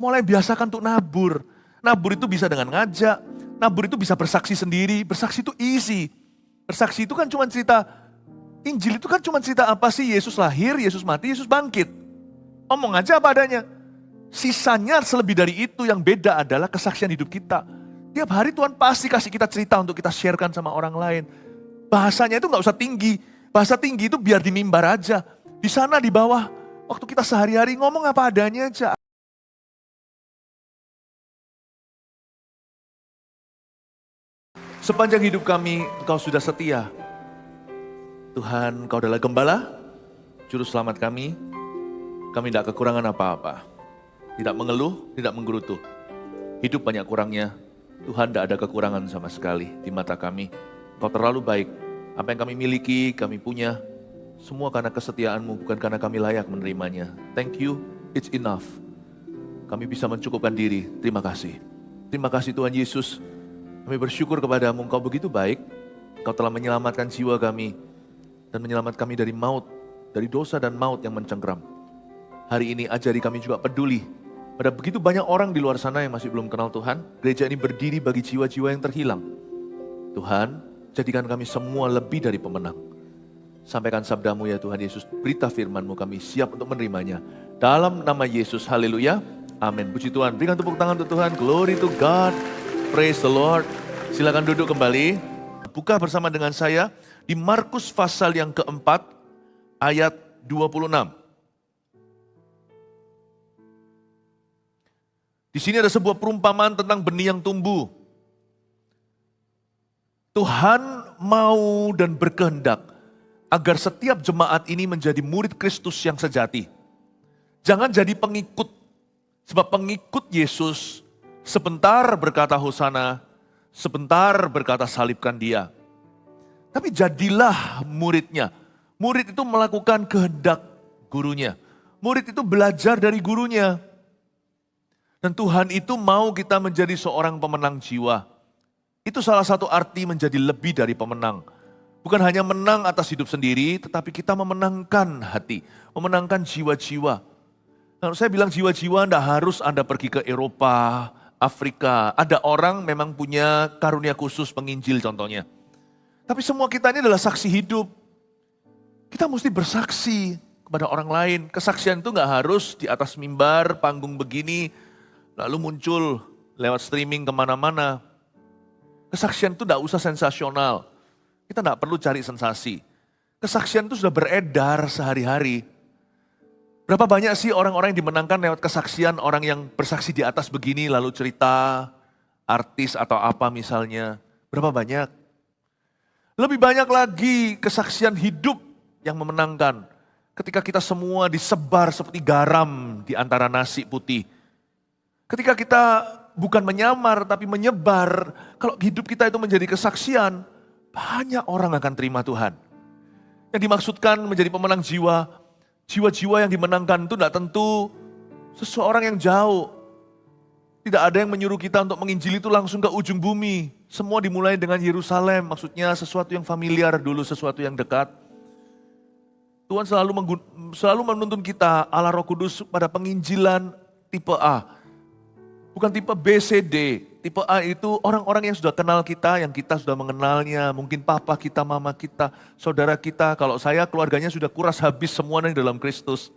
Mulai biasakan untuk nabur. Nabur itu bisa dengan ngajak, nabur itu bisa bersaksi sendiri, bersaksi itu easy. Bersaksi itu kan cuma cerita, Injil itu kan cuma cerita apa sih? Yesus lahir, Yesus mati, Yesus bangkit. Omong aja apa adanya. Sisanya selebih dari itu, yang beda adalah kesaksian hidup kita. Tiap hari Tuhan pasti kasih kita cerita untuk kita sharekan sama orang lain. Bahasanya itu gak usah tinggi. Bahasa tinggi itu biar di mimbar aja. Di sana di bawah, waktu kita sehari-hari ngomong apa adanya aja. Sepanjang hidup kami, Engkau sudah setia. Tuhan, Engkau adalah gembala, juru selamat kami. Kami tidak kekurangan apa-apa. Tidak mengeluh, tidak menggerutu. Hidup banyak kurangnya. Tuhan tidak ada kekurangan sama sekali di mata kami. Engkau terlalu baik. Apa yang kami miliki, kami punya. Semua karena kesetiaan-Mu, bukan karena kami layak menerimanya. Thank you, it's enough. Kami bisa mencukupkan diri. Terima kasih. Terima kasih Tuhan Yesus. Kami bersyukur kepadamu, Engkau begitu baik. Engkau telah menyelamatkan jiwa kami. Dan menyelamatkan kami dari maut. Dari dosa dan maut yang mencengkram. Hari ini ajari kami juga peduli. Pada begitu banyak orang di luar sana yang masih belum kenal Tuhan. Gereja ini berdiri bagi jiwa-jiwa yang terhilang. Tuhan, jadikan kami semua lebih dari pemenang. Sampaikan sabdamu ya Tuhan Yesus. Berita firman-Mu, kami siap untuk menerimanya. Dalam nama Yesus, haleluya. Amin. Puji Tuhan. Berikan tepuk tangan untuk Tuhan. Glory to God. Praise the Lord. Silakan duduk kembali. Buka bersama dengan saya di Markus pasal yang keempat, ayat 26. Di sini ada sebuah perumpamaan tentang benih yang tumbuh. Tuhan mau dan berkehendak agar setiap jemaat ini menjadi murid Kristus yang sejati. Jangan jadi pengikut, sebab pengikut Yesus sebentar berkata Hosana, sebentar berkata salibkan dia. Tapi jadilah muridnya. Murid itu melakukan kehendak gurunya. Murid itu belajar dari gurunya. Dan Tuhan itu mau kita menjadi seorang pemenang jiwa. Itu salah satu arti menjadi lebih dari pemenang. Bukan hanya menang atas hidup sendiri, tetapi kita memenangkan hati, memenangkan jiwa-jiwa. Kalau saya bilang jiwa-jiwa, tidak harus Anda pergi ke Eropa, Afrika. Ada orang memang punya karunia khusus penginjil contohnya. Tapi semua kita ini adalah saksi hidup. Kita mesti bersaksi kepada orang lain. Kesaksian itu nggak harus di atas mimbar, panggung begini, lalu muncul lewat streaming kemana-mana. Kesaksian itu tidak usah sensasional. Kita tidak perlu cari sensasi. Kesaksian itu sudah beredar sehari-hari. Berapa banyak sih orang-orang yang dimenangkan lewat kesaksian, orang yang bersaksi di atas begini lalu cerita, artis atau apa misalnya. Berapa banyak? Lebih banyak lagi kesaksian hidup yang memenangkan. Ketika kita semua disebar seperti garam di antara nasi putih. Ketika kita bukan menyamar tapi menyebar, kalau hidup kita itu menjadi kesaksian, banyak orang akan terima Tuhan. Yang dimaksudkan menjadi pemenang jiwa, jiwa-jiwa yang dimenangkan itu tidak tentu seseorang yang jauh. Tidak ada yang menyuruh kita untuk menginjili itu langsung ke ujung bumi. Semua dimulai dengan Yerusalem, maksudnya sesuatu yang familiar dulu, sesuatu yang dekat. Tuhan selalu menuntun kita, Allah Roh Kudus, pada penginjilan tipe A. Bukan tipe B, C, D. Tipe A itu orang-orang yang sudah kenal kita, yang kita sudah mengenalnya. Mungkin papa kita, mama kita, saudara kita. Kalau saya keluarganya sudah kuras habis semuanya di dalam Kristus.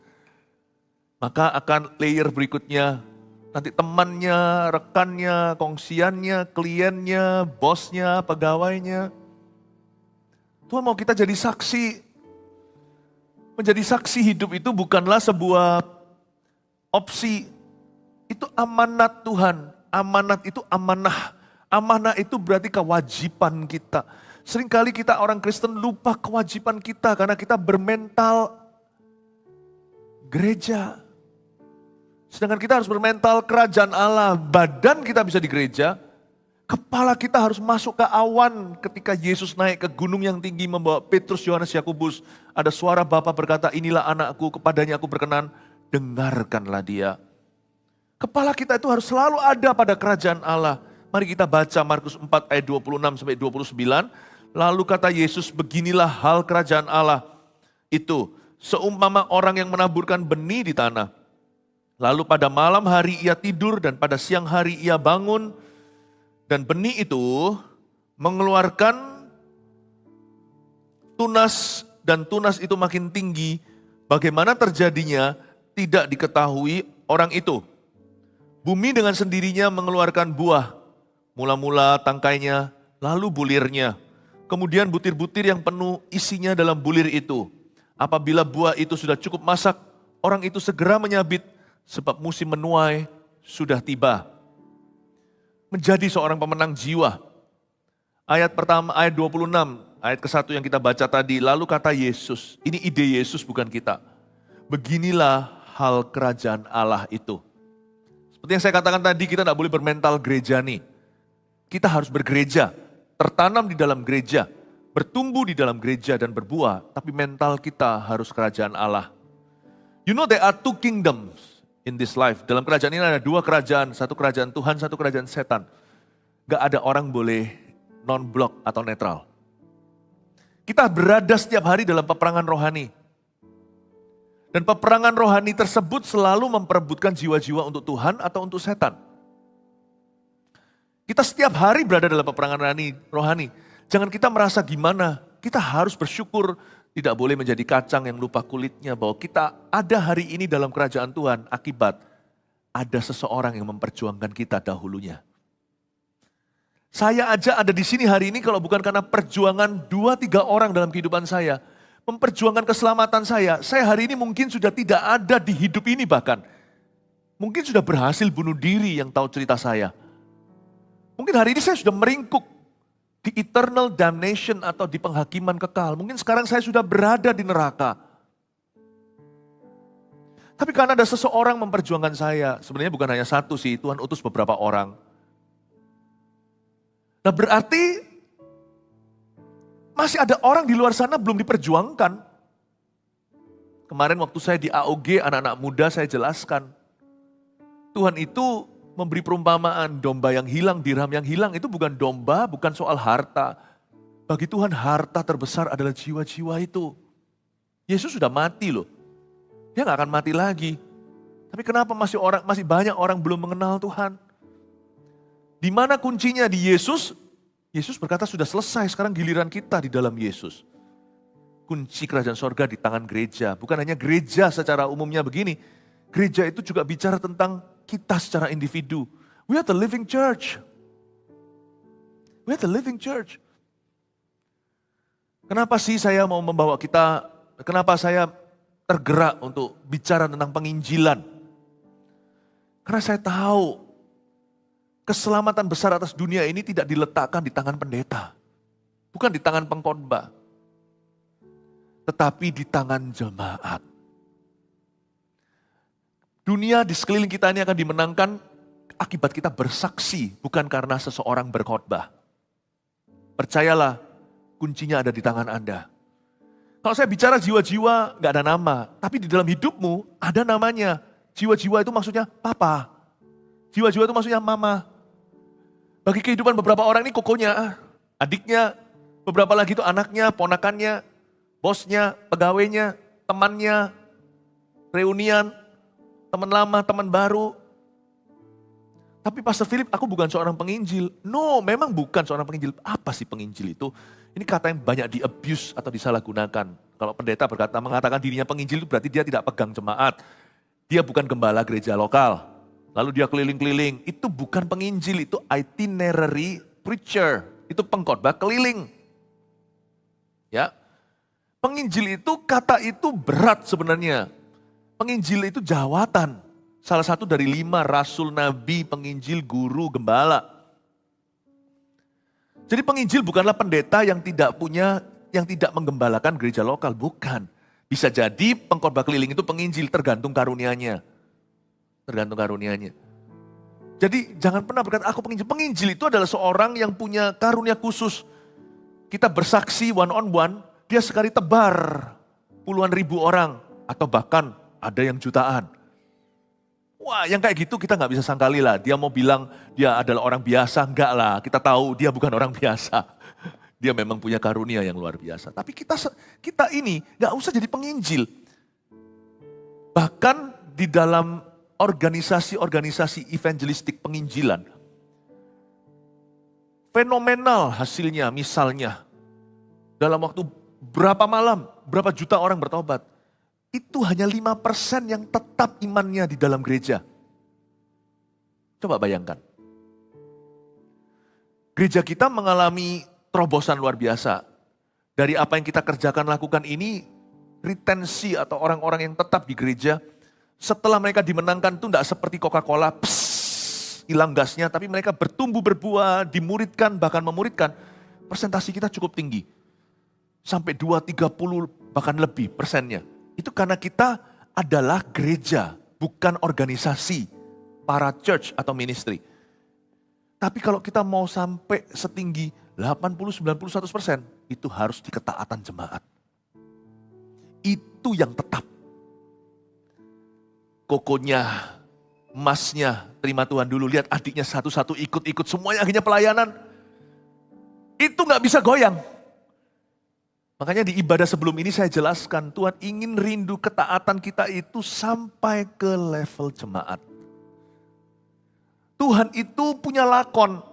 Maka akan layer berikutnya. Nanti temannya, rekannya, kongsiannya, kliennya, bosnya, pegawainya. Tuhan mau kita jadi saksi. Menjadi saksi hidup itu bukanlah sebuah opsi. Itu amanat Tuhan, amanat itu amanah. Amanah itu berarti kewajiban kita. Seringkali kita orang Kristen lupa kewajiban kita karena kita bermental gereja. Sedangkan kita harus bermental kerajaan Allah. Badan kita bisa di gereja, kepala kita harus masuk ke awan ketika Yesus naik ke gunung yang tinggi membawa Petrus, Yohanes, Yakobus. Ada suara Bapa berkata, inilah anakku, kepadanya aku berkenan, dengarkanlah dia. Kepala kita itu harus selalu ada pada kerajaan Allah. Mari kita baca Markus 4 ayat 26 sampai 29. Lalu kata Yesus, beginilah hal kerajaan Allah itu. Seumpama orang yang menaburkan benih di tanah. Lalu pada malam hari ia tidur dan pada siang hari ia bangun. Dan benih itu mengeluarkan tunas dan tunas itu makin tinggi. Bagaimana terjadinya tidak diketahui orang itu. Bumi dengan sendirinya mengeluarkan buah. Mula-mula tangkainya, lalu bulirnya. Kemudian butir-butir yang penuh isinya dalam bulir itu. Apabila buah itu sudah cukup masak, orang itu segera menyabit. Sebab musim menuai sudah tiba. Menjadi seorang pemenang jiwa. Ayat pertama, ayat 26, ayat ke-1 yang kita baca tadi. Lalu kata Yesus, ini ide Yesus bukan kita. Beginilah hal kerajaan Allah itu. Seperti yang saya katakan tadi, kita tidak boleh bermental gereja nih. Kita harus bergereja, tertanam di dalam gereja, bertumbuh di dalam gereja dan berbuah. Tapi mental kita harus kerajaan Allah. You know there are two kingdoms in this life. Dalam kerajaan ini ada dua kerajaan, satu kerajaan Tuhan, satu kerajaan setan. Gak ada orang boleh non-blok atau netral. Kita berada setiap hari dalam peperangan rohani. Dan peperangan rohani tersebut selalu memperebutkan jiwa-jiwa untuk Tuhan atau untuk setan. Kita setiap hari berada dalam peperangan rohani. Jangan kita merasa gimana, kita harus bersyukur. Tidak boleh menjadi kacang yang lupa kulitnya, bahwa kita ada hari ini dalam kerajaan Tuhan akibat ada seseorang yang memperjuangkan kita dahulunya. Saya aja ada di sini hari ini kalau bukan karena perjuangan 2-3 orang dalam kehidupan saya. Memperjuangkan keselamatan saya hari ini mungkin sudah tidak ada di hidup ini bahkan. Mungkin sudah berhasil bunuh diri yang tahu cerita saya. Mungkin hari ini saya sudah meringkuk di eternal damnation atau di penghakiman kekal. Mungkin sekarang saya sudah berada di neraka. Tapi karena ada seseorang memperjuangkan saya, sebenarnya bukan hanya satu sih, Tuhan utus beberapa orang. Nah berarti masih ada orang di luar sana belum diperjuangkan. Kemarin waktu saya di AOG, anak-anak muda saya jelaskan. Tuhan itu memberi perumpamaan domba yang hilang, dirham yang hilang itu bukan domba, bukan soal harta. Bagi Tuhan harta terbesar adalah jiwa-jiwa itu. Yesus sudah mati loh. Dia gak akan mati lagi. Tapi kenapa masih banyak orang belum mengenal Tuhan? Di mana kuncinya? Di Yesus. Yesus berkata sudah selesai, sekarang giliran kita di dalam Yesus. Kunci kerajaan sorga di tangan gereja. Bukan hanya gereja secara umumnya begini. Gereja itu juga bicara tentang kita secara individu. We are the living church. We are the living church. Kenapa sih saya mau membawa kita, kenapa saya tergerak untuk bicara tentang penginjilan? Karena saya tahu keselamatan besar atas dunia ini tidak diletakkan di tangan pendeta. Bukan di tangan pengkhotbah. Tetapi di tangan jemaat. Dunia di sekeliling kita ini akan dimenangkan akibat kita bersaksi, bukan karena seseorang berkhotbah. Percayalah, kuncinya ada di tangan Anda. Kalau saya bicara jiwa-jiwa, gak ada nama. Tapi di dalam hidupmu ada namanya. Jiwa-jiwa itu maksudnya papa. Jiwa-jiwa itu maksudnya mama. Bagi kehidupan beberapa orang ini kokonya, adiknya, beberapa lagi itu anaknya, ponakannya, bosnya, pegawainya, temannya, reunian, teman lama, teman baru. Tapi Pastor Philip, aku bukan seorang penginjil. No, memang bukan seorang penginjil. Apa sih penginjil itu? Ini kata yang banyak di-abuse atau disalahgunakan. Kalau pendeta mengatakan dirinya penginjil itu berarti dia tidak pegang jemaat. Dia bukan gembala gereja lokal. Lalu dia keliling-keliling. Itu bukan penginjil, itu itinerary preacher. Itu pengkhotbah keliling. Ya. Penginjil itu, kata itu berat sebenarnya. Penginjil itu jawatan. Salah satu dari 5 rasul, nabi, penginjil, guru, gembala. Jadi penginjil bukanlah pendeta yang tidak menggembalakan gereja lokal. Bukan. Bisa jadi pengkhotbah keliling itu penginjil, tergantung karunianya. Tergantung karunianya. Jadi jangan pernah berkata, aku penginjil. Penginjil itu adalah seorang yang punya karunia khusus. Kita bersaksi one on one, dia sekali tebar puluhan ribu orang. Atau bahkan ada yang jutaan. Wah, yang kayak gitu kita nggak bisa sangkali lah. Dia mau bilang dia adalah orang biasa, enggak lah. Kita tahu dia bukan orang biasa. Dia memang punya karunia yang luar biasa. Tapi kita ini nggak usah jadi penginjil. Bahkan di dalam organisasi-organisasi evangelistik penginjilan. Fenomenal hasilnya, misalnya dalam waktu berapa malam, berapa juta orang bertobat. Itu hanya 5% yang tetap imannya di dalam gereja. Coba bayangkan. Gereja kita mengalami terobosan luar biasa. Dari apa yang kita kerjakan lakukan ini, retensi atau orang-orang yang tetap di gereja, setelah mereka dimenangkan itu tidak seperti Coca-Cola, hilang gasnya, tapi mereka bertumbuh berbuah, dimuridkan, bahkan memuridkan. Persentasi kita cukup tinggi. Sampai 2-30 bahkan lebih persennya. Itu karena kita adalah gereja, bukan organisasi, para church atau ministry. Tapi kalau kita mau sampai setinggi 80-91%, itu harus di ketaatan jemaat. Itu yang tetap. Kokonya, emasnya, terima Tuhan dulu, lihat adiknya satu-satu ikut-ikut, semuanya akhirnya pelayanan. Itu gak bisa goyang. Makanya di ibadah sebelum ini saya jelaskan, Tuhan ingin rindu ketaatan kita itu sampai ke level jemaat. Tuhan itu punya lakon.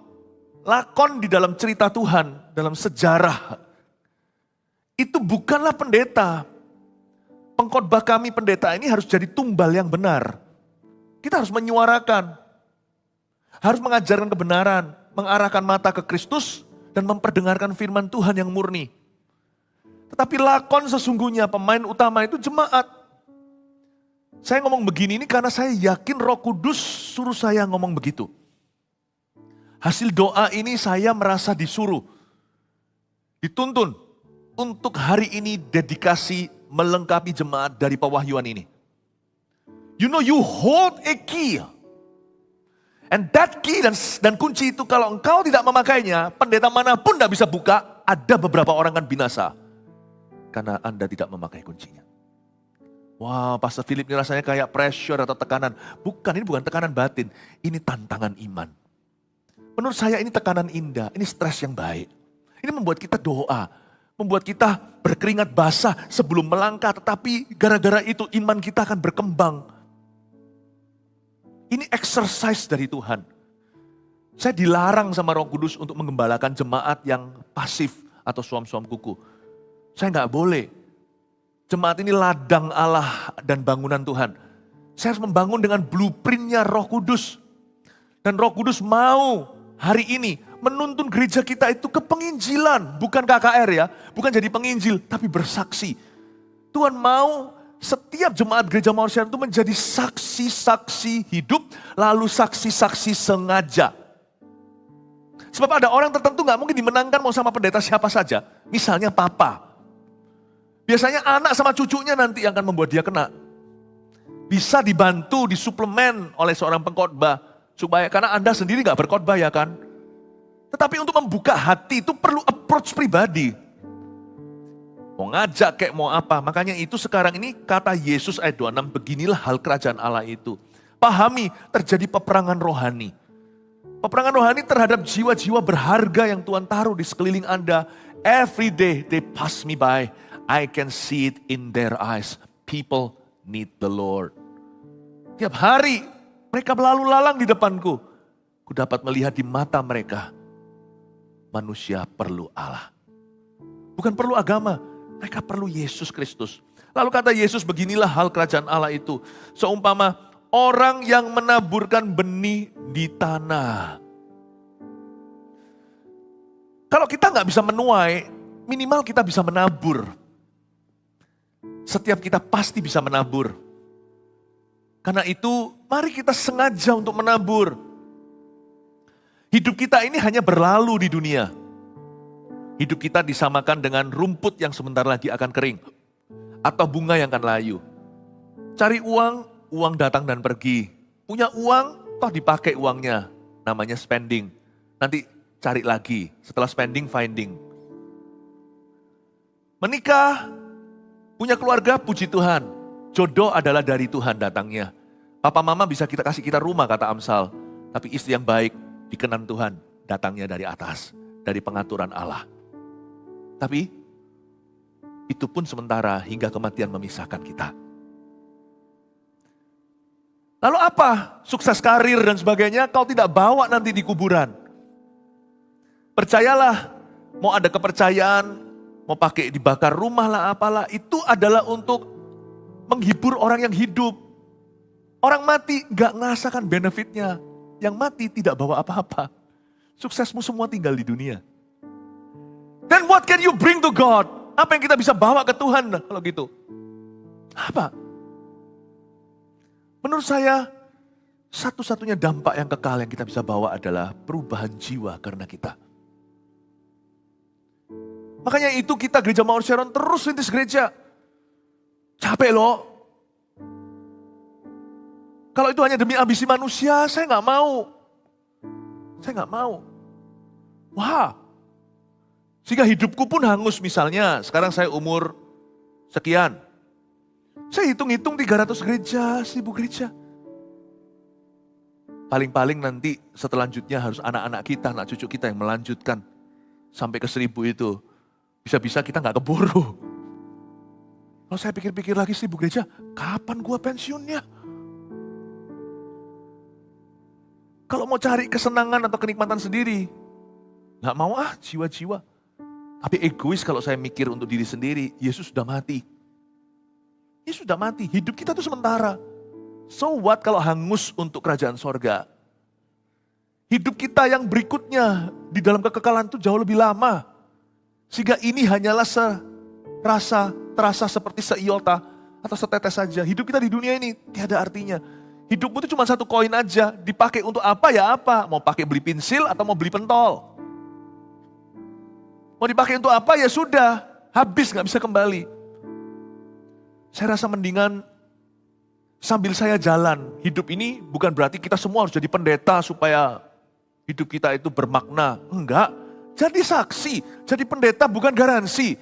Lakon di dalam cerita Tuhan, dalam sejarah. Itu bukanlah pendeta. Pengkhotbah kami pendeta ini harus jadi tumbal yang benar. Kita harus menyuarakan. Harus mengajarkan kebenaran. Mengarahkan mata ke Kristus dan memperdengarkan firman Tuhan yang murni. Tetapi lakon sesungguhnya pemain utama itu jemaat. Saya ngomong begini ini karena saya yakin Roh Kudus suruh saya ngomong begitu. Hasil doa ini saya merasa disuruh, dituntun untuk hari ini dedikasi melengkapi jemaat dari pewahyuan ini. You know you hold a key. And that key dan kunci itu kalau engkau tidak memakainya, pendeta manapun tidak bisa buka, ada beberapa orang kan binasa. Karena Anda tidak memakai kuncinya. Wah, Pastor Philip ini rasanya kayak pressure atau tekanan. Bukan, ini bukan tekanan batin. Ini tantangan iman. Menurut saya ini tekanan indah, ini stres yang baik. Ini membuat kita doa. Membuat kita berkeringat basah sebelum melangkah. Tetapi gara-gara itu iman kita akan berkembang. Ini exercise dari Tuhan. Saya dilarang sama Roh Kudus untuk menggembalakan jemaat yang pasif atau suam-suam kuku. Saya nggak boleh. Jemaat ini ladang Allah dan bangunan Tuhan. Saya harus membangun dengan blueprintnya Roh Kudus. Dan Roh Kudus mau hari ini menuntun gereja kita itu ke penginjilan. Bukan KKR ya, bukan jadi penginjil, tapi bersaksi. Tuhan mau setiap jemaat gereja Mawar Sinar itu menjadi saksi-saksi hidup, lalu saksi-saksi sengaja. Sebab ada orang tertentu gak mungkin dimenangkan mau sama pendeta siapa saja. Misalnya papa. Biasanya anak sama cucunya nanti yang akan membuat dia kena. Bisa dibantu, disuplemen oleh seorang pengkhotbah. Supaya karena Anda sendiri gak berkhotbah ya kan. Tetapi untuk membuka hati itu perlu approach pribadi. Mau ngajak kayak mau apa. Makanya itu sekarang ini kata Yesus ayat 26. Beginilah hal kerajaan Allah itu. Pahami terjadi peperangan rohani. Peperangan rohani terhadap jiwa-jiwa berharga yang Tuhan taruh di sekeliling Anda. Every day they pass me by. I can see it in their eyes. People need the Lord. Tiap hari mereka berlalu lalang di depanku. Ku dapat melihat di mata mereka. Manusia perlu Allah. Bukan perlu agama. Mereka perlu Yesus Kristus. Lalu kata Yesus, beginilah hal kerajaan Allah itu. Seumpama orang yang menaburkan benih di tanah. Kalau kita nggak bisa menuai, minimal kita bisa menabur. Setiap kita pasti bisa menabur. Karena itu, mari kita sengaja untuk menabur. Hidup kita ini hanya berlalu di dunia. Hidup kita disamakan dengan rumput yang sebentar lagi akan kering. Atau bunga yang akan layu. Cari uang, uang datang dan pergi. Punya uang, toh dipakai uangnya. Namanya spending. Nanti cari lagi, setelah spending, finding. Menikah, punya keluarga, puji Tuhan. Jodoh adalah dari Tuhan datangnya. Papa mama bisa kita kasih kita rumah, kata Amsal. Tapi istri yang baik, dikenan Tuhan, datangnya dari atas. Dari pengaturan Allah. Tapi, itu pun sementara hingga kematian memisahkan kita. Lalu apa? Sukses karir dan sebagainya kau tidak bawa nanti di kuburan. Percayalah, mau ada kepercayaan, mau pakai dibakar rumah lah apalah, itu adalah untuk menghibur orang yang hidup. Orang mati gak ngerasakan benefitnya. Yang mati tidak bawa apa-apa. Suksesmu semua tinggal di dunia. Then what can you bring to God? Apa yang kita bisa bawa ke Tuhan kalau gitu? Apa? Menurut saya, satu-satunya dampak yang kekal yang kita bisa bawa adalah perubahan jiwa karena kita. Makanya itu kita Gereja Mawar Sharon terus rintis gereja. Capek loh. Kalau itu hanya demi ambisi manusia, saya nggak mau. Saya nggak mau. Wah. Sehingga hidupku pun hangus misalnya. Sekarang saya umur sekian. Saya hitung-hitung 300 gereja, 1000 gereja. Paling-paling nanti setelanjutnya harus anak-anak kita, anak cucu kita yang melanjutkan. Sampai ke 1000 itu. Bisa-bisa kita nggak keburu. Kalau saya pikir-pikir lagi 1000 gereja, kapan gua pensiunnya? Kalau mau cari kesenangan atau kenikmatan sendiri, nggak mau jiwa-jiwa. Tapi egois kalau saya mikir untuk diri sendiri, Yesus sudah mati. Yesus sudah mati, hidup kita itu sementara. So what kalau hangus untuk kerajaan sorga? Hidup kita yang berikutnya di dalam kekekalan itu jauh lebih lama. Sehingga ini hanyalah terasa seperti seiota atau setetes saja. Hidup kita di dunia ini tiada artinya. Hidupmu itu cuma satu koin aja, dipakai untuk apa ya apa. Mau pakai beli pensil atau mau beli pentol. Mau dipakai untuk apa ya sudah, habis gak bisa kembali. Saya rasa mendingan sambil saya jalan, hidup ini bukan berarti kita semua harus jadi pendeta supaya hidup kita itu bermakna. Enggak, jadi saksi, jadi pendeta bukan garansi.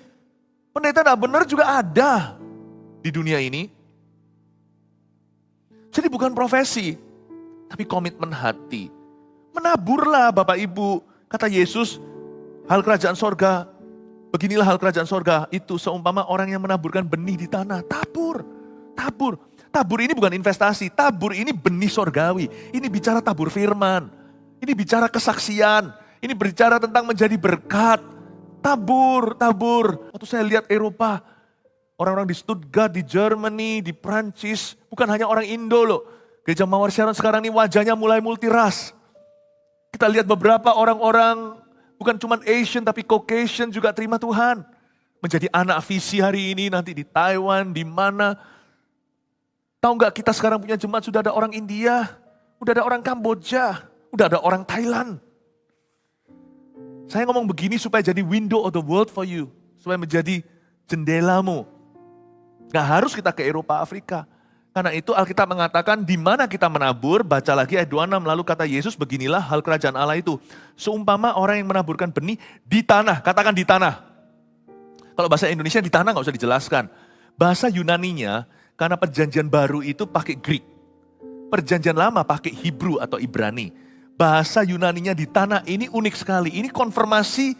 Pendeta gak benar juga ada di dunia ini. Jadi bukan profesi, tapi komitmen hati. Menaburlah Bapak Ibu, kata Yesus, hal kerajaan sorga, beginilah hal kerajaan sorga, itu seumpama orang yang menaburkan benih di tanah. Tabur, tabur. Tabur ini bukan investasi, tabur ini benih sorgawi. Ini bicara tabur firman, ini bicara kesaksian, ini bicara tentang menjadi berkat. Tabur, tabur. Waktu saya lihat Eropa, orang-orang di Stuttgart, di Germany, di Prancis, bukan hanya orang Indo loh. Gereja Mawar Sharon sekarang ini wajahnya mulai multiras. Kita lihat beberapa orang-orang, bukan cuma Asian tapi Caucasian juga terima Tuhan. Menjadi anak visi hari ini, nanti di Taiwan, di mana. Tahu nggak kita sekarang punya jemaat sudah ada orang India, udah ada orang Kamboja, udah ada orang Thailand. Saya ngomong begini supaya jadi window of the world for you. Supaya menjadi jendelamu. Gak harus kita ke Eropa, Afrika. Karena itu Alkitab mengatakan di mana kita menabur, baca lagi ayat 26, lalu kata Yesus beginilah hal kerajaan Allah itu. Seumpama orang yang menaburkan benih di tanah, katakan di tanah. Kalau bahasa Indonesia di tanah gak usah dijelaskan. Bahasa Yunaninya, karena perjanjian baru itu pakai Greek. Perjanjian lama pakai Hebrew atau Ibrani. Bahasa Yunaninya di tanah ini unik sekali. Ini konfirmasi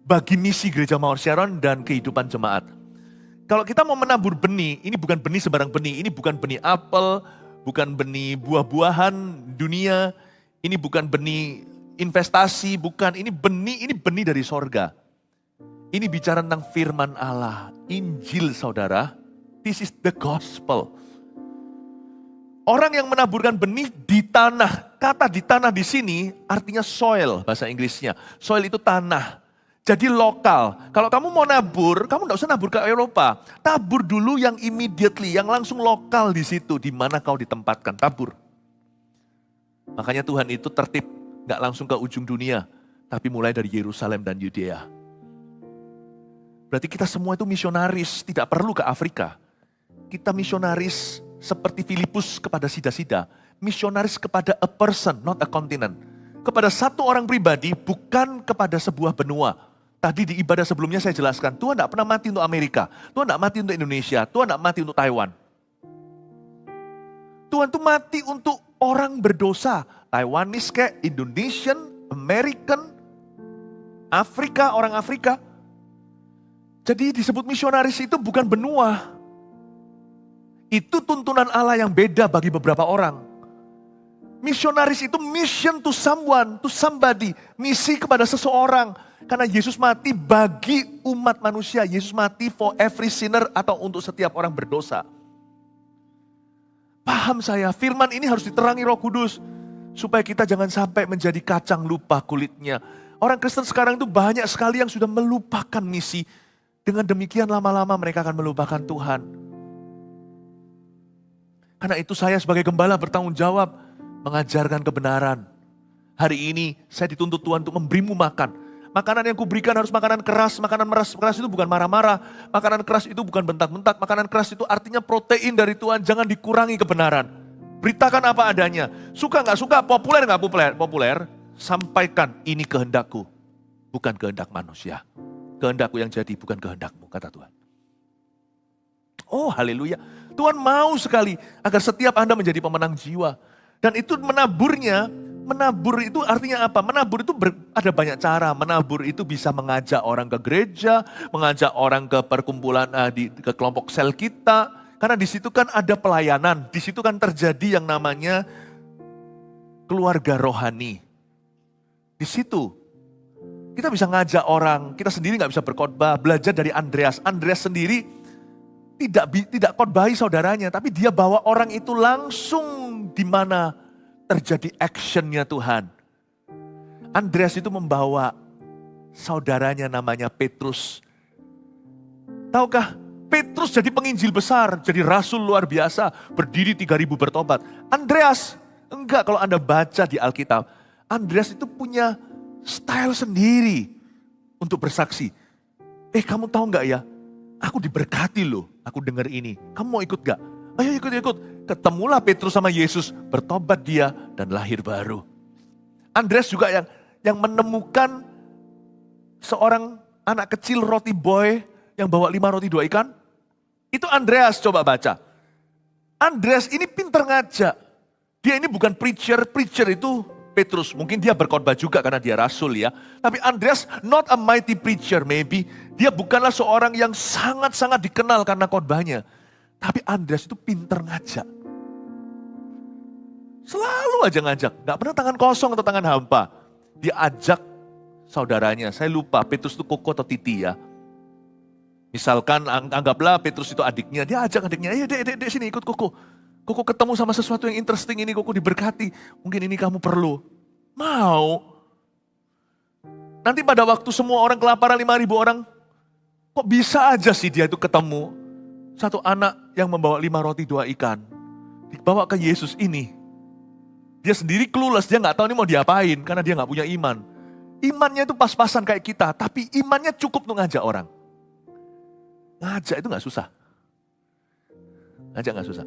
bagi misi Gereja Mawar Sharon dan kehidupan jemaat. Kalau kita mau menabur benih, ini bukan benih sembarang benih. Ini bukan benih apel, bukan benih buah-buahan dunia. Ini bukan benih investasi, bukan. Ini benih dari sorga. Ini bicara tentang firman Allah. Injil saudara, this is the gospel. Orang yang menaburkan benih di tanah. Kata di tanah di sini artinya soil bahasa Inggrisnya. Soil itu tanah. Jadi lokal. Kalau kamu mau nabur, kamu tidak usah nabur ke Eropa. Tabur dulu yang immediately, yang langsung lokal di situ, di mana kau ditempatkan. Tabur. Makanya Tuhan itu tertib, nggak langsung ke ujung dunia, tapi mulai dari Yerusalem dan Yudea. Berarti kita semua itu misionaris, tidak perlu ke Afrika. Kita misionaris seperti Filipus kepada sida-sida. Misionaris kepada a person, not a continent. Kepada satu orang pribadi, bukan kepada sebuah benua. Tadi di ibadah sebelumnya saya jelaskan, Tuhan tidak pernah mati untuk Amerika. Tuhan tidak mati untuk Indonesia. Tuhan tidak mati untuk Taiwan. Tuhan itu mati untuk orang berdosa. Taiwanese kayak Indonesian, American, Afrika, orang Afrika. Jadi disebut misionaris itu bukan benua. Itu tuntunan Allah yang beda bagi beberapa orang. Misionaris itu mission to someone, to somebody. Misi kepada seseorang. Karena Yesus mati bagi umat manusia. Yesus mati for every sinner atau untuk setiap orang berdosa. Paham saya, firman ini harus diterangi Roh Kudus. Supaya kita jangan sampai menjadi kacang lupa kulitnya. Orang Kristen sekarang itu banyak sekali yang sudah melupakan misi. Dengan demikian lama-lama mereka akan melupakan Tuhan. Karena itu saya sebagai gembala bertanggung jawab mengajarkan kebenaran. Hari ini saya dituntut Tuhan untuk memberimu makan. Makanan yang kuberikan harus makanan keras. Makanan keras itu bukan marah-marah. Makanan keras itu bukan bentak-bentak. Makanan keras itu artinya protein dari Tuhan. Jangan dikurangi kebenaran. Beritakan apa adanya. Suka gak suka, populer gak populer. Sampaikan ini kehendakku. Bukan kehendak manusia. Kehendakku yang jadi bukan kehendakmu, kata Tuhan. Oh haleluya. Tuhan mau sekali agar setiap Anda menjadi pemenang jiwa. Dan itu menabur itu artinya apa? Menabur itu ada banyak cara. Menabur itu bisa mengajak orang ke gereja, mengajak orang ke perkumpulan, ke kelompok sel kita. Karena di situ kan ada pelayanan, di situ kan terjadi yang namanya keluarga rohani. Di situ kita bisa ngajak orang, kita sendiri gak bisa berkhotbah, belajar dari Andreas. Andreas sendiri tidak khotbahi saudaranya, tapi dia bawa orang itu langsung di mana terjadi actionnya Tuhan. Andreas itu membawa saudaranya namanya Petrus. Tahukah, Petrus jadi penginjil besar, jadi rasul luar biasa, berdiri 3.000 bertobat. Andreas, enggak, kalau Anda baca di Alkitab, Andreas itu punya style sendiri untuk bersaksi. Kamu tahu enggak ya, aku diberkati loh, aku dengar ini. Kamu mau ikut gak? Ayo ikut. Ketemulah Petrus sama Yesus, bertobat dia dan lahir baru. Andreas juga yang menemukan seorang anak kecil roti boy yang bawa 5 roti 2 ikan. Itu Andreas, coba baca. Andreas ini pinter ngajak. Dia ini bukan preacher itu Petrus. Mungkin dia berkhotbah juga karena dia rasul ya. Tapi Andreas not a mighty preacher maybe. Dia bukanlah seorang yang sangat-sangat dikenal karena khotbahnya. Tapi Andreas itu pinter ngajak. Selalu aja ngajak. Gak pernah tangan kosong atau tangan hampa. Dia ajak saudaranya. Saya lupa Petrus itu Koko atau Titi ya. Misalkan anggaplah Petrus itu adiknya. Dia ajak adiknya. Ayo dek sini ikut Koko. Koko ketemu sama sesuatu yang interesting ini. Koko diberkati. Mungkin ini kamu perlu. Mau. Nanti pada waktu semua orang kelaparan 5.000 orang. Kok bisa aja sih dia itu ketemu. Satu anak yang membawa 5 roti 2 ikan. Dibawa ke Yesus ini. Dia sendiri clueless, dia gak tahu ini mau diapain. Karena dia gak punya iman. Imannya itu pas-pasan kayak kita. Tapi imannya cukup untuk ngajak orang. Ngajak itu gak susah. Ngajak gak susah.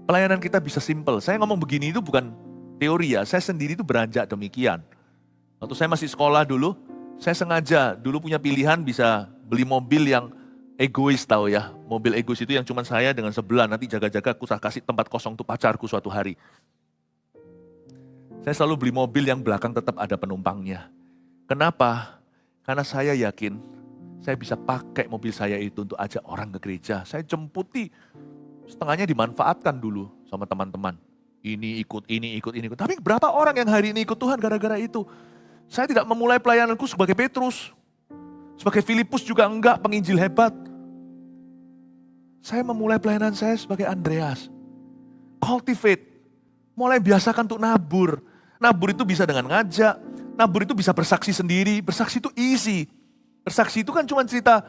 Pelayanan kita bisa simple. Saya ngomong begini itu bukan teori ya. Saya sendiri itu beranjak demikian. Waktu saya masih sekolah dulu. Saya sengaja dulu punya pilihan bisa beli mobil yang egois tahu ya. Mobil egois itu yang cuma saya dengan sebelah. Nanti jaga-jaga aku kasih tempat kosong untuk pacarku suatu hari. Saya selalu beli mobil yang belakang tetap ada penumpangnya. Kenapa? Karena saya yakin saya bisa pakai mobil saya itu untuk ajak orang ke gereja. Saya jemputi, setengahnya dimanfaatkan dulu sama teman-teman. Ini ikut. Tapi berapa orang yang hari ini ikut Tuhan gara-gara itu? Saya tidak memulai pelayananku sebagai Petrus. Sebagai Filipus juga enggak, penginjil hebat. Saya memulai pelayanan saya sebagai Andreas. Cultivate. Mulai biasakan untuk nabur. Nabur itu bisa dengan ngajak. Nabur itu bisa bersaksi sendiri. Bersaksi itu easy. Bersaksi itu kan cuma cerita,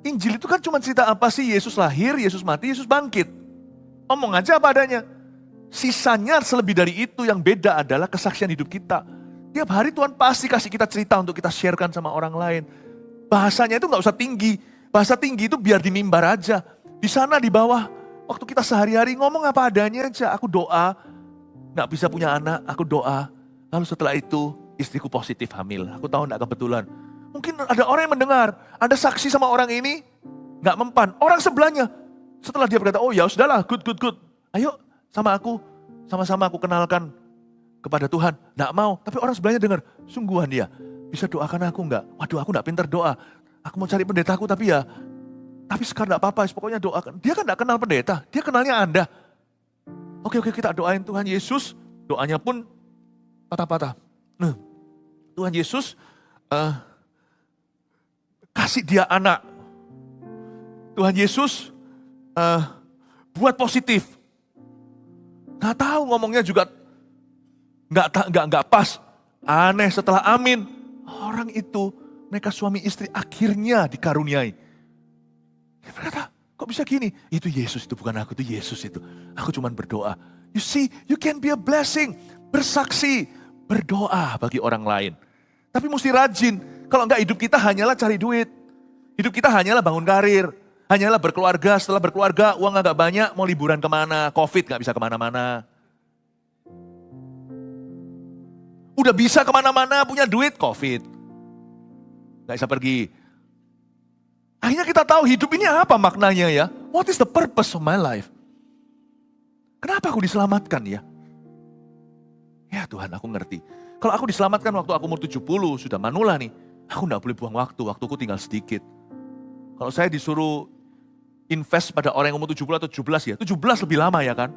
Injil itu kan cuma cerita apa sih? Yesus lahir, Yesus mati, Yesus bangkit. Omong aja apa adanya. Sisanya selebih dari itu yang beda adalah kesaksian hidup kita. Tiap hari Tuhan pasti kasih kita cerita untuk kita sharekan sama orang lain. Bahasanya itu gak usah tinggi. Bahasa tinggi itu biar di mimbar aja. Di sana di bawah, waktu kita sehari-hari ngomong apa adanya aja. Aku doa, gak bisa punya anak, aku doa. Lalu setelah itu istriku positif hamil. Aku tahu gak kebetulan. Mungkin ada orang yang mendengar, ada saksi sama orang ini, gak mempan. Orang sebelahnya, setelah dia berkata, oh ya sudahlah, good. Ayo sama-sama aku kenalkan kepada Tuhan. Gak mau, tapi orang sebelahnya dengar, sungguhan dia, bisa doakan aku gak? Waduh aku gak pintar doa. Aku mau cari pendetaku tapi ya Tapi sekarang enggak apa-apa, pokoknya doakan. Dia kan enggak kenal pendeta, dia kenalnya Anda. Oke, kita doain Tuhan Yesus, doanya pun patah-patah. Nah, Tuhan Yesus kasih dia anak. Tuhan Yesus buat positif. Nggak tahu ngomongnya juga nggak pas. Aneh setelah amin. Orang itu, mereka suami istri akhirnya dikaruniai. Dia berkata, kok bisa gini? Itu Yesus, itu bukan aku, itu Yesus itu. Aku cuma berdoa. You see, you can be a blessing. Bersaksi, berdoa bagi orang lain. Tapi mesti rajin. Kalau enggak hidup kita hanyalah cari duit. Hidup kita hanyalah bangun karir. Hanyalah berkeluarga, setelah berkeluarga uang agak banyak, mau liburan kemana, Covid gak bisa kemana-mana. Udah bisa kemana-mana, punya duit, Covid. Gak bisa pergi. Akhirnya kita tahu hidup ini apa maknanya ya. What is the purpose of my life? Kenapa aku diselamatkan ya? Ya Tuhan, aku ngerti. Kalau aku diselamatkan waktu aku umur 70, sudah manula nih. Aku gak boleh buang waktuku tinggal sedikit. Kalau saya disuruh invest pada orang yang umur 70 atau 17 ya, 17 lebih lama ya kan.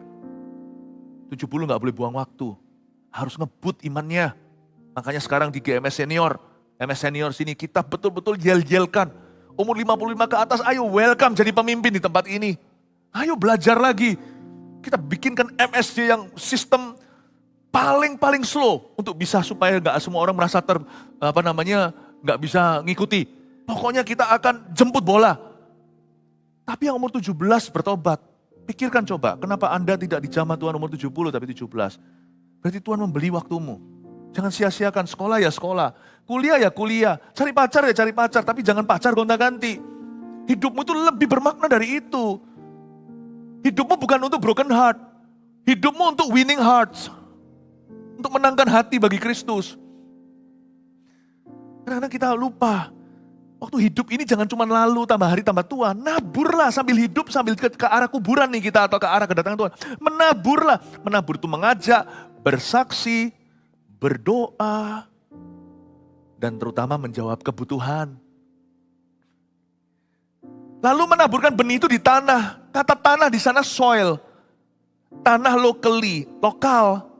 70 gak boleh buang waktu. Harus ngebut imannya. Makanya sekarang di GMS Senior sini kita betul-betul yel-yelkan. Umur 55 ke atas, ayo welcome jadi pemimpin di tempat ini. Ayo belajar lagi. Kita bikinkan MSJ yang sistem paling slow untuk bisa supaya nggak semua orang merasa nggak bisa ngikuti. Pokoknya kita akan jemput bola. Tapi yang umur 17 bertobat. Pikirkan coba, kenapa Anda tidak dijamah Tuhan umur 70 tapi 17? Berarti Tuhan membeli waktumu. Jangan sia-siakan, sekolah ya sekolah, kuliah ya kuliah, cari pacar ya cari pacar, tapi jangan pacar gonta-ganti. Hidupmu itu lebih bermakna dari itu. Hidupmu bukan untuk broken heart, hidupmu untuk winning hearts. Untuk menangkan hati bagi Kristus. Kadang-kadang kita lupa, waktu hidup ini jangan cuma lalu tambah hari tambah tua, naburlah sambil hidup sambil ke arah kuburan nih kita atau ke arah kedatangan Tuhan. Menaburlah, menabur itu mengajak, bersaksi, berdoa, dan terutama menjawab kebutuhan. Lalu menaburkan benih itu di tanah. Kata tanah di sana soil. Tanah lokal.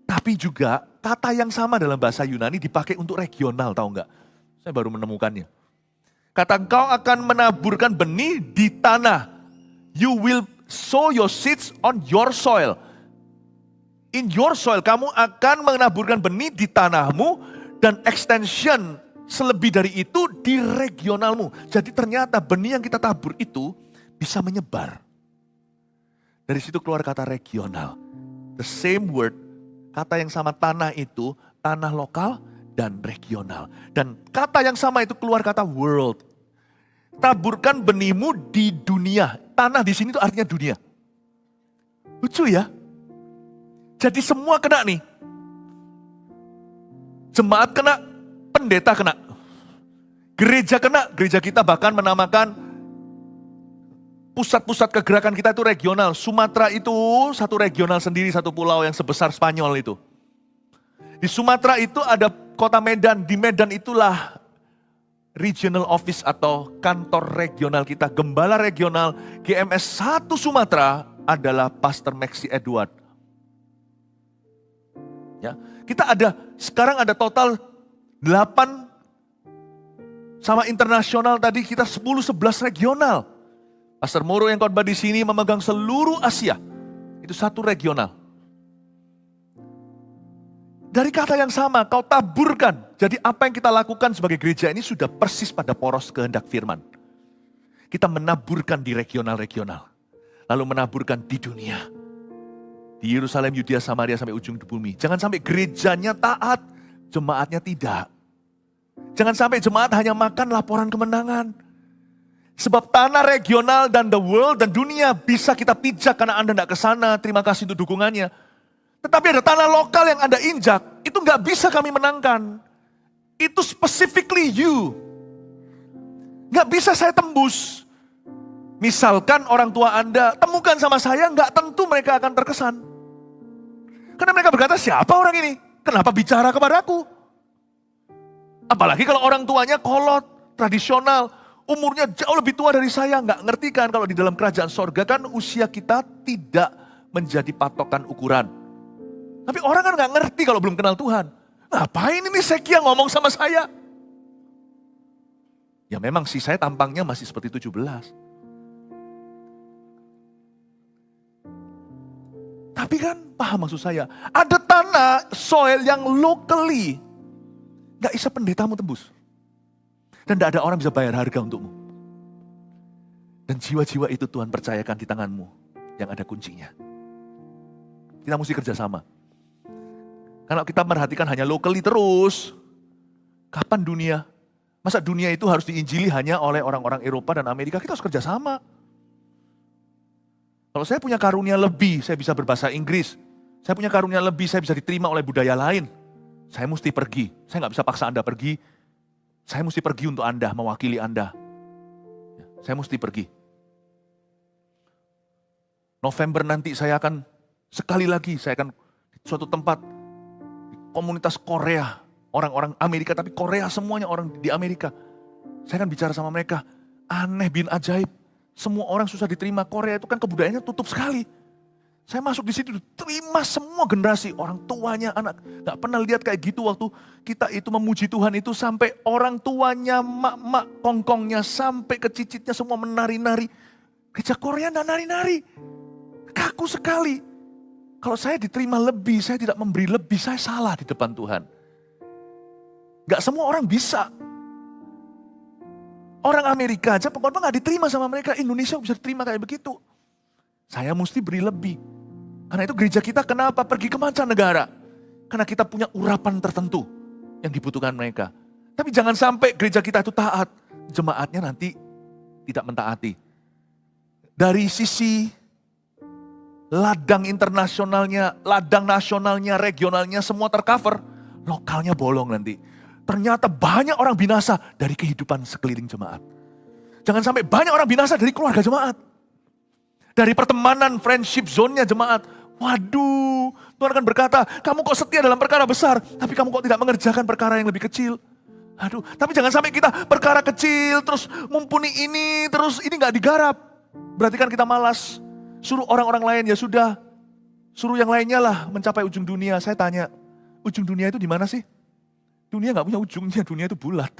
Tapi juga kata yang sama dalam bahasa Yunani dipakai untuk regional, tahu nggak? Saya baru menemukannya. Kata engkau akan menaburkan benih di tanah. You will sow your seeds on your soil. In your soil, kamu akan menaburkan benih di tanahmu dan extension selebih dari itu di regionalmu. Jadi ternyata benih yang kita tabur itu bisa menyebar. Dari situ keluar kata regional. The same word, kata yang sama tanah itu, tanah lokal dan regional. Dan kata yang sama itu keluar kata world. Taburkan benihmu di dunia. Tanah di sini itu artinya dunia. Lucu ya? Jadi semua kena nih. Jemaat kena, pendeta kena. Gereja kena, gereja kita bahkan menamakan pusat-pusat kegerakan kita itu regional. Sumatera itu satu regional sendiri, satu pulau yang sebesar Spanyol itu. Di Sumatera itu ada kota Medan, di Medan itulah regional office atau kantor regional kita. Gembala regional GMS 1 Sumatera adalah Pastor Maxi Edward. Ya, kita sekarang ada total 8 sama internasional tadi kita 10-11 regional. Pastor Moro yang khotbah di sini memegang seluruh Asia. Itu satu regional. Dari kata yang sama kau taburkan. Jadi apa yang kita lakukan sebagai gereja ini sudah persis pada poros kehendak firman. Kita menaburkan di regional-regional. Lalu menaburkan di dunia. Di Yerusalem, Yudea, Samaria sampai ujung bumi. Jangan sampai gerejanya taat, jemaatnya tidak. Jangan sampai jemaat hanya makan laporan kemenangan. Sebab tanah regional dan the world dan dunia bisa kita pijak karena Anda tidak ke sana. Terima kasih untuk dukungannya. Tetapi ada tanah lokal yang Anda injak, itu nggak bisa kami menangkan. Itu specifically you. Nggak bisa saya tembus. Misalkan orang tua Anda temukan sama saya, nggak tentu mereka akan terkesan. Karena mereka berkata, siapa orang ini? Kenapa bicara kepadaku? Apalagi kalau orang tuanya kolot, tradisional. umurnya jauh lebih tua dari saya. Nggak ngerti kan kalau di dalam kerajaan sorga kan usia kita tidak menjadi patokan ukuran. Tapi orang kan nggak ngerti kalau belum kenal Tuhan. Ngapain ini Sekia ngomong sama saya? Ya memang sih saya tampangnya masih seperti 17. Tapi kan paham maksud saya, ada tanah soil yang locally gak bisa pendetamu tembus. Dan gak ada orang bisa bayar harga untukmu. Dan jiwa-jiwa itu Tuhan percayakan di tanganmu yang ada kuncinya. Kita mesti kerjasama. Karena kita merhatikan hanya locally terus, kapan dunia? Masa dunia itu harus diinjili hanya oleh orang-orang Eropa dan Amerika? Kita harus kerjasama. Kalau saya punya karunia lebih, saya bisa berbahasa Inggris. Saya punya karunia lebih, saya bisa diterima oleh budaya lain. Saya mesti pergi. Saya nggak bisa paksa Anda pergi. Saya mesti pergi untuk Anda, mewakili Anda. Saya mesti pergi. November nanti saya akan, sekali lagi, saya akan di suatu tempat, di komunitas Korea. Orang-orang Amerika, tapi Korea semuanya orang di Amerika. Saya akan bicara sama mereka. Aneh bin ajaib. Semua orang susah diterima. Korea itu kan kebudayaannya tutup sekali. Saya masuk di situ, terima semua generasi. Orang tuanya, anak. Gak pernah lihat kayak gitu waktu kita itu memuji Tuhan itu. Sampai orang tuanya, mak-mak, kongkongnya, sampai ke cicitnya semua menari-nari. Gereja Korea gak nari-nari. Kaku sekali. Kalau saya diterima lebih, saya tidak memberi lebih, saya salah di depan Tuhan. Gak semua orang bisa. Orang Amerika aja pokoknya gak diterima sama mereka. Indonesia bisa diterima kayak begitu. Saya mesti beri lebih. Karena itu gereja kita kenapa pergi ke mancanegara? Karena kita punya urapan tertentu yang dibutuhkan mereka. Tapi jangan sampai gereja kita itu taat. Jemaatnya nanti tidak mentaati. Dari sisi ladang internasionalnya, ladang nasionalnya, regionalnya semua tercover. Lokalnya bolong nanti. Ternyata banyak orang binasa dari kehidupan sekeliling jemaat. Jangan sampai banyak orang binasa dari keluarga jemaat. Dari pertemanan, friendship zone-nya jemaat. Waduh, Tuhan akan berkata, kamu kok setia dalam perkara besar, tapi kamu kok tidak mengerjakan perkara yang lebih kecil. Aduh, tapi jangan sampai kita perkara kecil, terus mumpuni ini, terus ini gak digarap. Berarti kan kita malas. Suruh orang-orang lain, ya sudah. Suruh yang lainnya lah mencapai ujung dunia. Saya tanya, ujung dunia itu di mana sih? Dunia gak punya ujungnya, dunia itu bulat.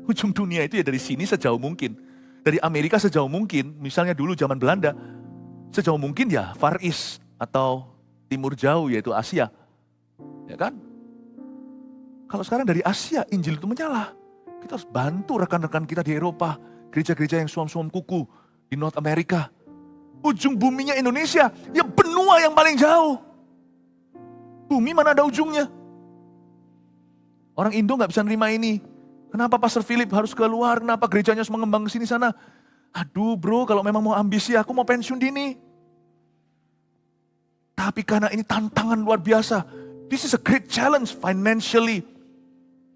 Ujung dunia itu ya dari sini sejauh mungkin. Dari Amerika sejauh mungkin, misalnya dulu zaman Belanda, sejauh mungkin ya Far East atau Timur Jauh yaitu Asia. Ya kan? Kalau sekarang dari Asia, Injil itu menyala. Kita harus bantu rekan-rekan kita di Eropa, gereja-gereja yang suam-suam kuku di North America. Ujung buminya Indonesia, ya benua yang paling jauh. Bumi mana ada ujungnya? Orang Indo gak bisa nerima ini. Kenapa Pastor Philip harus keluar? Kenapa gerejanya harus mengembang ke sini sana? Aduh bro, kalau memang mau ambisi aku mau pensiun dini. Tapi karena ini tantangan luar biasa. This is a great challenge financially.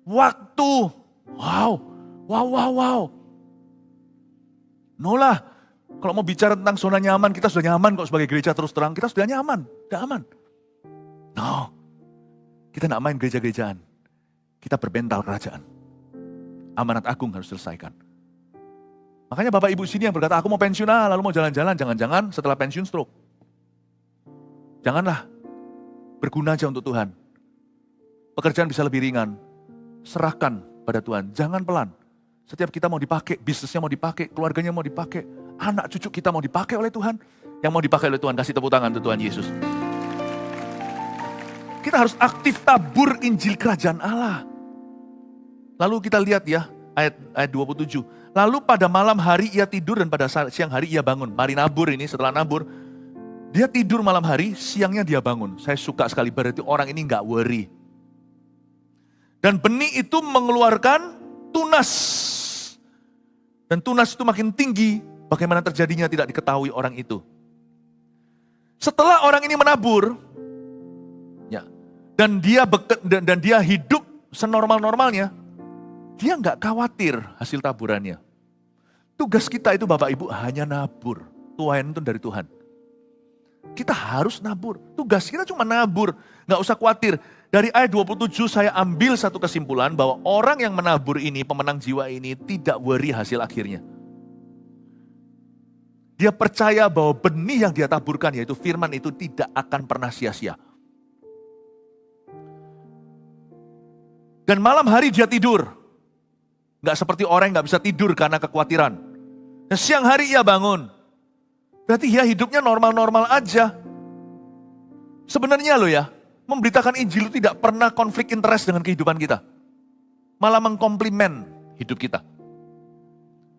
Waktu. Wow. No lah. Kalau mau bicara tentang zona nyaman, kita sudah nyaman kok sebagai gereja terus terang. Kita sudah nyaman. Sudah aman. No. Kita gak main gereja-gerejaan. Kita berbental kerajaan. Amanat agung harus selesaikan. Makanya Bapak Ibu sini yang berkata, aku mau pensiun lalu mau jalan-jalan. Jangan-jangan setelah pensiun stroke. Janganlah. Berguna aja untuk Tuhan. Pekerjaan bisa lebih ringan. Serahkan pada Tuhan. Jangan pelan. Setiap kita mau dipakai, bisnisnya mau dipakai, keluarganya mau dipakai. Anak cucu kita mau dipakai oleh Tuhan. Yang mau dipakai oleh Tuhan, kasih tepuk tangan untuk Tuhan Yesus. Kita harus aktif tabur Injil Kerajaan Allah. Lalu kita lihat ya, ayat 27. Lalu pada malam hari ia tidur dan pada siang hari ia bangun. Mari nabur ini, setelah nabur. Dia tidur malam hari, siangnya dia bangun. Saya suka sekali, berarti orang ini gak worry. Dan benih itu mengeluarkan tunas. Dan tunas itu makin tinggi, bagaimana terjadinya tidak diketahui orang itu. Setelah orang ini menabur, ya, dan dia hidup senormal-normalnya, dia nggak khawatir hasil taburannya. Tugas kita itu Bapak Ibu hanya nabur. Tuhan itu dari Tuhan. Kita harus nabur. Tugas kita cuma nabur. Nggak usah khawatir. Dari ayat 27 saya ambil satu kesimpulan bahwa orang yang menabur ini, pemenang jiwa ini tidak worry hasil akhirnya. Dia percaya bahwa benih yang dia taburkan, yaitu firman itu tidak akan pernah sia-sia. Dan malam hari dia tidur. Gak seperti orang yang gak bisa tidur karena kekhawatiran. Dan siang hari ia bangun. Berarti ya hidupnya normal-normal aja. Sebenarnya loh ya, memberitakan Injil itu tidak pernah konflik interest dengan kehidupan kita. Malah mengkomplimen hidup kita.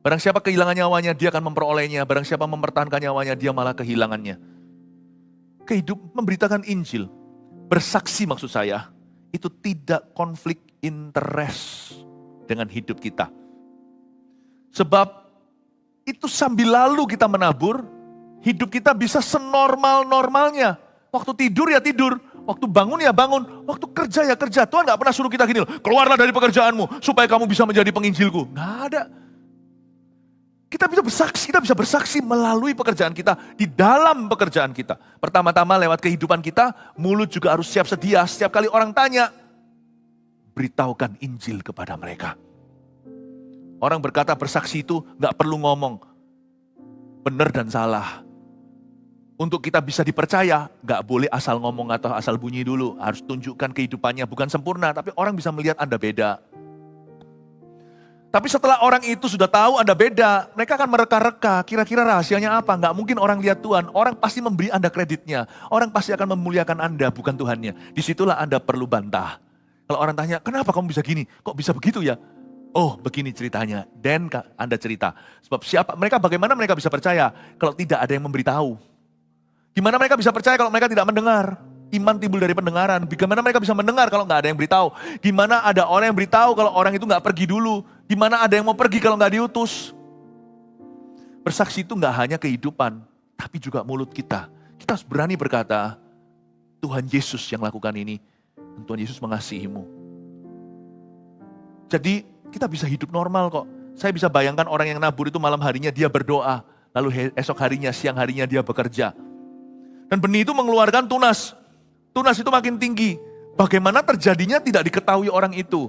Barang siapa kehilangan nyawanya, dia akan memperolehnya. Barang siapa mempertahankan nyawanya, dia malah kehilangannya. Memberitakan Injil, bersaksi maksud saya, itu tidak konflik interest dengan hidup kita. Sebab itu sambil lalu kita menabur, hidup kita bisa senormal-normalnya. Waktu tidur ya tidur, waktu bangun ya bangun, waktu kerja ya kerja. Tuhan gak pernah suruh kita gini loh, keluarlah dari pekerjaanmu supaya kamu bisa menjadi penginjilku. Gak ada. Kita bisa bersaksi melalui pekerjaan kita, di dalam pekerjaan kita. Pertama-tama lewat kehidupan kita, mulut juga harus siap sedia. Setiap kali orang tanya, beritahukan Injil kepada mereka. Orang berkata bersaksi itu gak perlu ngomong benar dan salah. Untuk kita bisa dipercaya, gak boleh asal ngomong atau asal bunyi dulu. Harus tunjukkan kehidupannya, bukan sempurna, tapi orang bisa melihat Anda beda. Tapi setelah orang itu sudah tahu Anda beda, mereka akan mereka-reka, kira-kira rahasianya apa? Gak mungkin orang lihat Tuhan, orang pasti memberi Anda kreditnya. Orang pasti akan memuliakan Anda, bukan Tuhannya. Disitulah Anda perlu bantah. Kalau orang tanya, kenapa kamu bisa gini? Kok bisa begitu ya? Oh, begini ceritanya. Dan Anda cerita. Sebab bagaimana mereka bisa percaya kalau tidak ada yang memberitahu? Gimana mereka bisa percaya kalau mereka tidak mendengar? Iman timbul dari pendengaran. Bagaimana mereka bisa mendengar kalau nggak ada yang beritahu? Gimana ada orang yang beritahu kalau orang itu nggak pergi dulu? Gimana ada yang mau pergi kalau nggak diutus? Bersaksi itu nggak hanya kehidupan, tapi juga mulut kita. Kita harus berani berkata, Tuhan Yesus yang lakukan ini. Dan Tuhan Yesus mengasihimu. Jadi kita bisa hidup normal kok. Saya bisa bayangkan orang yang nabur itu malam harinya dia berdoa. Lalu esok harinya, siang harinya dia bekerja. Dan benih itu mengeluarkan tunas. Tunas itu makin tinggi. Bagaimana terjadinya tidak diketahui orang itu.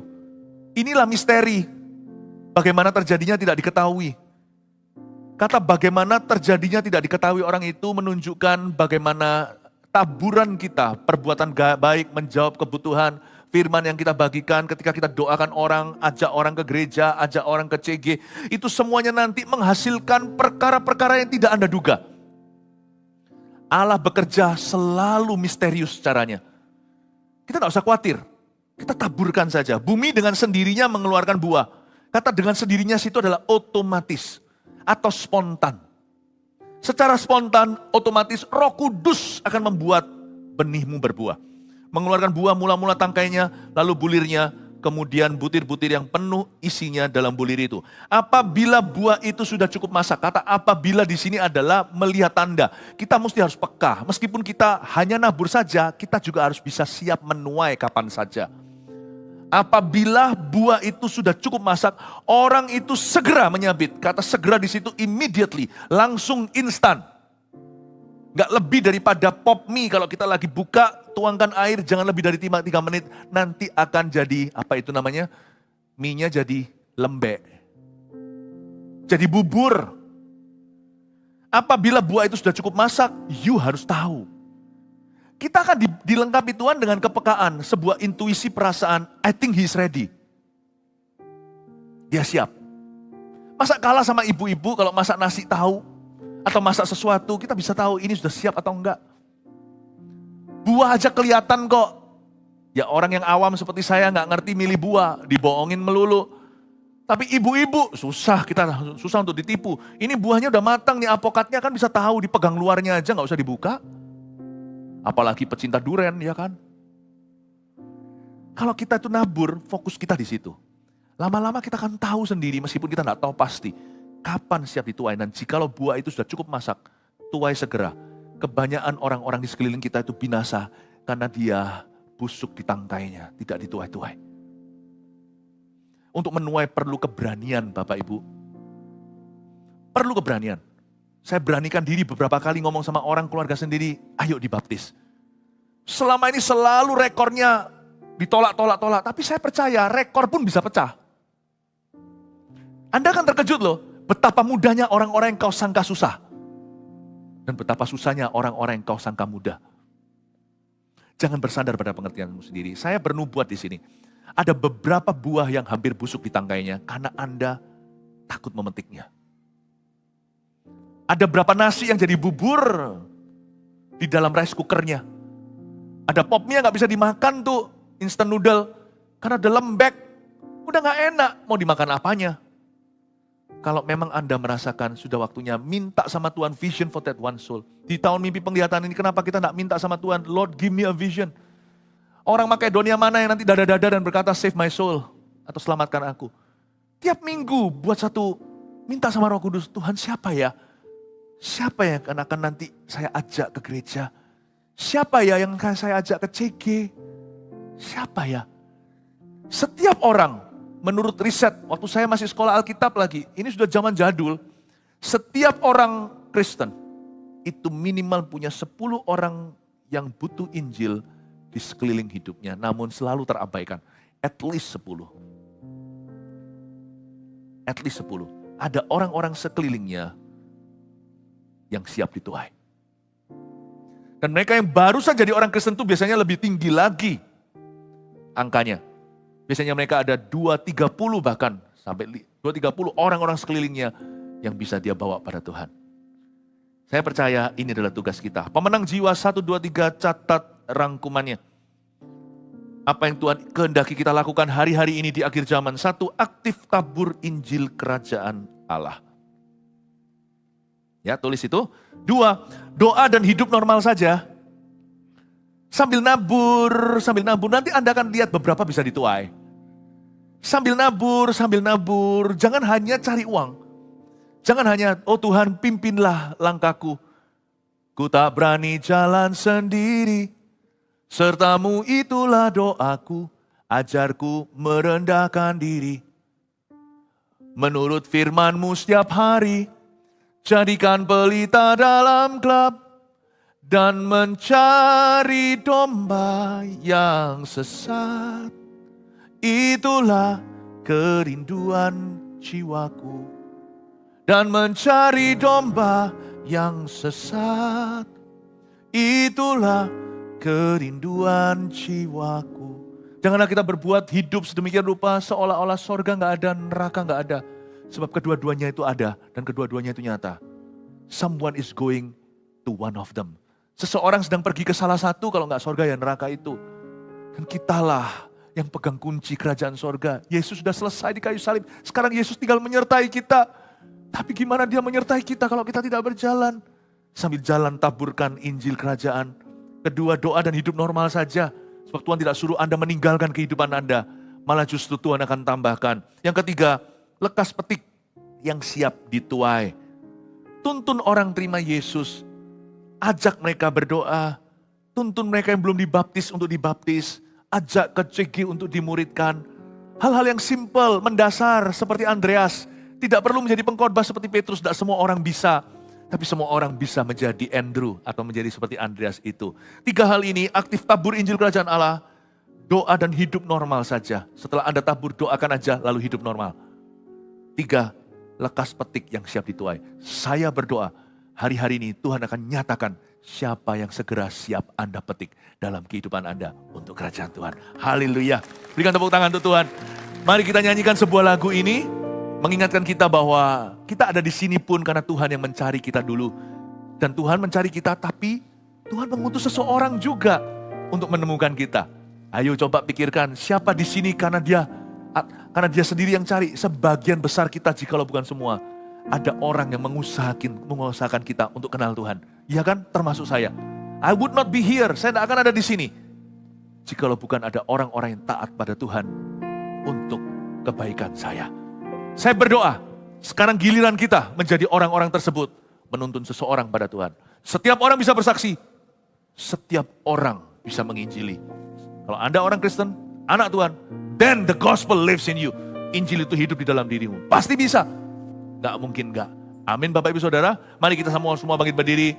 Inilah misteri. Bagaimana terjadinya tidak diketahui. Kata bagaimana terjadinya tidak diketahui orang itu menunjukkan bagaimana taburan kita, perbuatan baik menjawab kebutuhan, firman yang kita bagikan ketika kita doakan orang, ajak orang ke gereja, ajak orang ke CG. Itu semuanya nanti menghasilkan perkara-perkara yang tidak Anda duga. Allah bekerja selalu misterius caranya. Kita tidak usah khawatir. Kita taburkan saja. Bumi dengan sendirinya mengeluarkan buah. Kata dengan sendirinya situ adalah otomatis atau spontan. Secara spontan, otomatis Roh Kudus akan membuat benihmu berbuah. Mengeluarkan buah mula-mula tangkainya, lalu bulirnya, kemudian butir-butir yang penuh isinya dalam bulir itu. Apabila buah itu sudah cukup masak, kata apabila di sini adalah melihat tanda. Kita mesti harus peka, meskipun kita hanya nabur saja, kita juga harus bisa siap menuai kapan saja. Apabila buah itu sudah cukup masak, orang itu segera menyabit. Kata segera di situ immediately, langsung instan. Gak lebih daripada pop mie kalau kita lagi buka, tuangkan air jangan lebih dari 3 menit. Nanti akan jadi, apa itu namanya? Mie-nya jadi lembek. Jadi bubur. Apabila buah itu sudah cukup masak, you harus tahu. Kita akan dilengkapi Tuhan dengan kepekaan, sebuah intuisi perasaan, I think he's ready. Dia siap. Masa kalah sama ibu-ibu kalau masak nasi tahu, atau masak sesuatu, kita bisa tahu ini sudah siap atau enggak. Buah aja kelihatan kok. Ya orang yang awam seperti saya nggak ngerti milih buah, dibohongin melulu. Tapi ibu-ibu susah untuk ditipu. Ini buahnya udah matang nih, alpukatnya kan bisa tahu, dipegang luarnya aja nggak usah dibuka. Apalagi pecinta duren ya kan. Kalau kita itu nabur, fokus kita di situ. Lama-lama kita akan tahu sendiri meskipun kita nggak tahu pasti. Kapan siap dituai? Dan jikalau buah itu sudah cukup masak, tuai segera. Kebanyakan orang-orang di sekeliling kita itu binasa karena dia busuk di tangkainya, tidak dituai-tuai. Untuk menuai perlu keberanian Bapak Ibu. Perlu keberanian. Saya beranikan diri beberapa kali ngomong sama orang keluarga sendiri, ayo dibaptis. Selama ini selalu rekornya ditolak. Tapi saya percaya rekor pun bisa pecah. Anda akan terkejut loh, betapa mudahnya orang-orang yang kau sangka susah. Dan betapa susahnya orang-orang yang kau sangka mudah. Jangan bersandar pada pengertianmu sendiri. Saya bernubuat di sini. Ada beberapa buah yang hampir busuk di tangkainya karena Anda takut memetiknya. Ada berapa nasi yang jadi bubur di dalam rice cookernya. Ada pop mie yang gak bisa dimakan tuh, instant noodle. Karena ada lembek, udah gak enak, mau dimakan apanya. Kalau memang Anda merasakan sudah waktunya minta sama Tuhan vision for that one soul. Di tahun mimpi penglihatan ini kenapa kita gak minta sama Tuhan, Lord give me a vision. Orang Makedonia mana yang nanti dada-dada dan berkata save my soul. Atau selamatkan aku. Tiap minggu buat satu, minta sama Roh Kudus, Tuhan siapa ya? Siapa yang akan nanti saya ajak ke gereja? Siapa ya yang akan saya ajak ke CG? Siapa ya? Setiap orang, menurut riset, waktu saya masih sekolah Alkitab lagi, ini sudah zaman jadul, setiap orang Kristen itu minimal punya 10 orang yang butuh Injil di sekeliling hidupnya, namun selalu terabaikan. At least 10. At least 10. Ada orang-orang sekelilingnya yang siap dituai. Dan mereka yang barusan jadi orang Kristen itu biasanya lebih tinggi lagi angkanya. Biasanya mereka ada 2-30 bahkan, sampai 2-30 orang-orang sekelilingnya yang bisa dia bawa pada Tuhan. Saya percaya ini adalah tugas kita. Pemenang jiwa 1, 2, 3 catat rangkumannya. Apa yang Tuhan kehendaki kita lakukan hari-hari ini di akhir zaman. 1, aktif tabur Injil Kerajaan Allah. Ya, tulis itu. 2, doa dan hidup normal saja. Sambil nabur, nanti Anda akan lihat beberapa bisa dituai. Sambil nabur, jangan hanya cari uang. Jangan hanya, oh Tuhan pimpinlah langkahku. Ku tak berani jalan sendiri, sertamu itulah doaku, ajarku merendahkan diri. Menurut firman-Mu setiap hari, jadikan pelita dalam gelap, dan mencari domba yang sesat. Itulah kerinduan jiwaku. Dan mencari domba yang sesat. Itulah kerinduan jiwaku. Janganlah kita berbuat hidup sedemikian rupa seolah-olah sorga gak ada, neraka gak ada. Sebab kedua-duanya itu ada dan kedua-duanya itu nyata. Someone is going to one of them. Seseorang sedang pergi ke salah satu, kalau gak sorga ya neraka itu. Dan kitalah yang pegang kunci kerajaan sorga. Yesus sudah selesai di kayu salib. Sekarang Yesus tinggal menyertai kita. Tapi gimana dia menyertai kita kalau kita tidak berjalan? Sambil jalan taburkan Injil kerajaan. Kedua, doa dan hidup normal saja. Sebab Tuhan tidak suruh Anda meninggalkan kehidupan Anda. Malah justru Tuhan akan tambahkan. Yang ketiga, lekas petik yang siap dituai. Tuntun orang terima Yesus. Ajak mereka berdoa. Tuntun mereka yang belum dibaptis untuk dibaptis. Ajak ke CG untuk dimuridkan. Hal-hal yang simpel, mendasar seperti Andreas. Tidak perlu menjadi pengkhotbah seperti Petrus, tidak semua orang bisa. Tapi semua orang bisa menjadi Andrew atau menjadi seperti Andreas itu. 3 hal ini, aktif tabur Injil Kerajaan Allah, doa dan hidup normal saja. Setelah Anda tabur, doakan aja lalu hidup normal. 3, lekas petik yang siap dituai. Saya berdoa, hari-hari ini Tuhan akan nyatakan siapa yang segera siap Anda petik dalam kehidupan Anda untuk kerajaan Tuhan. Haleluya. Berikan tepuk tangan untuk Tuhan. Mari kita nyanyikan sebuah lagu ini, mengingatkan kita bahwa kita ada di sini pun karena Tuhan yang mencari kita dulu. Dan Tuhan mencari kita, tapi Tuhan mengutus seseorang juga untuk menemukan kita. Ayo coba pikirkan, siapa di sini karena dia sendiri yang cari. Sebagian besar kita, jikalau bukan semua, ada orang yang mengusahakan kita untuk kenal Tuhan. Iya kan? Termasuk saya. I would not be here, saya tidak akan ada di sini jikalau bukan ada orang-orang yang taat pada Tuhan untuk kebaikan saya. Saya berdoa, sekarang giliran kita menjadi orang-orang tersebut, menuntun seseorang pada Tuhan. Setiap orang bisa bersaksi, setiap orang bisa menginjili. Kalau Anda orang Kristen, anak Tuhan, then the gospel lives in you. Injil itu hidup di dalam dirimu. Pasti bisa. Gak mungkin gak. Amin Bapak Ibu Saudara. Mari kita semua bangkit berdiri.